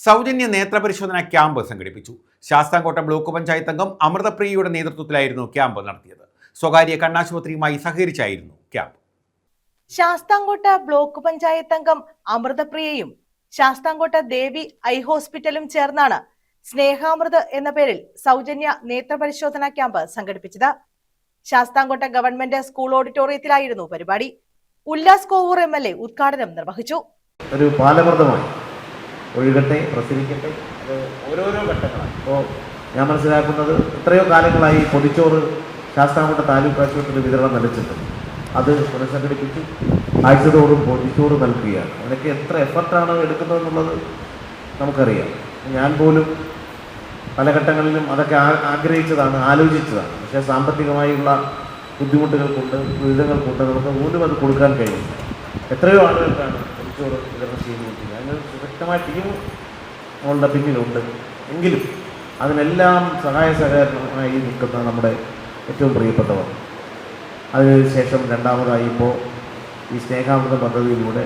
സൗജന്യ നേത്രപരിശോധന ക്യാമ്പ് സംഘടിപ്പിച്ചു. ശാസ്താംകോട്ട ബ്ലോക്ക് പഞ്ചായത്ത് അംഗം അമൃതപ്രിയയുടെ നേതൃത്വത്തിലായിരുന്നു ക്യാമ്പ് നടത്തിയത്. സ്വകാര്യ കണ്ണാശുപത്രിയുമായി സഹകരിച്ചായിരുന്നു ക്യാമ്പ്. ശാസ്താംകോട്ട ബ്ലോക്ക് പഞ്ചായത്ത് അംഗം അമൃതപ്രിയയും ശാസ്താംകോട്ട ദേവി ഐ ഹോസ്പിറ്റലും ചേർന്നാണ് സ്നേഹാമൃത് എന്ന പേരിൽ സൗജന്യ നേത്രപരിശോധന ക്യാമ്പ് സംഘടിപ്പിച്ചത്. ശാസ്താംകോട്ട ഗവൺമെന്റ് സ്കൂൾ ഓഡിറ്റോറിയത്തിലായിരുന്നു പരിപാടി. ഉല്ലാസ് കോവൂർ MLA ഉദ്ഘാടനം നിർവഹിച്ചു. ഒരു പാലമൃതമായി ഒഴുകട്ടെ, പ്രസരിക്കട്ടെ, അത് ഓരോരോ ഘട്ടങ്ങളാണ്. ഇപ്പോൾ ഞാൻ മനസ്സിലാക്കുന്നത് എത്രയോ കാലങ്ങളായി പൊതിച്ചോറ് ശാസ്താംകോട്ട താലൂക്ക് ആശുപത്രിയിൽ വിതരണം നൽകിച്ചിട്ടുണ്ട്. അത് പുനഃസംഘടിപ്പിച്ച് ആഴ്ചതോറും പൊതിച്ചോറ് നൽകുകയാണ്. അതിനൊക്കെ എത്ര എഫർട്ടാണ് എടുക്കുന്നതെന്നുള്ളത് നമുക്കറിയാം. ഞാൻ പോലും പല ഘട്ടങ്ങളിലും അതൊക്കെ ആഗ്രഹിച്ചതാണ്, ആലോചിച്ചതാണ്. പക്ഷേ സാമ്പത്തികമായുള്ള ബുദ്ധിമുട്ടുകൾ കൊണ്ട്, ദുരിതങ്ങൾ കൊണ്ട് നമുക്ക് പോലും അത് കൊടുക്കാൻ കഴിയും. എത്രയോ ആളുകൾക്കാണ് പൊതിച്ചോറ് വിതരണം ചെയ്തുകൊണ്ടിരിക്കുന്നത്. അതിന് സുരക്ഷമായ ടീം നമ്മളുടെ പിന്നിലുണ്ട്. എങ്കിലും അതിനെല്ലാം സഹായ സഹകരണമായി നിൽക്കുന്ന നമ്മുടെ ഏറ്റവും പ്രിയപ്പെട്ടവർ. അതിനുശേഷം രണ്ടാമതായി ഇപ്പോൾ ഈ സ്നേഹാമൃത പദ്ധതിയിലൂടെ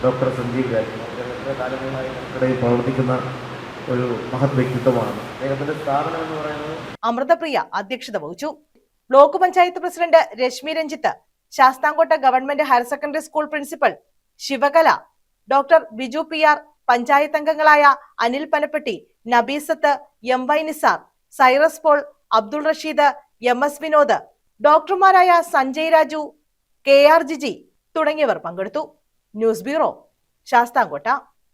ഡോക്ടർ സഞ്ജീവ് രാജ് എത്ര കാലങ്ങളായി നമുക്കിടയിൽ പ്രവർത്തിക്കുന്ന ഒരു മഹത് വ്യക്തിത്വമാണ്. അദ്ദേഹത്തിന്റെ സ്ഥാപനം എന്ന് പറയുന്നത്. അമൃതപ്രിയ അധ്യക്ഷത വഹിച്ചു. Block panchayat president Reshmi Ranjith, Sasthamkotta government higher secondary school principal Sivakala, doctor Biju PR, panchayat അംഗങ്ങളായ Anil Panappetty, Nabeesath, MY Nisar, Cyrus Paul, Abdul Rasheed, MS Vinod, ഡോക്ടർമാരായ സഞ്ജയ് രാജു, KR ജിജി തുടങ്ങിയവർ പങ്കെടുത്തു. News bureau, Sasthamkotta.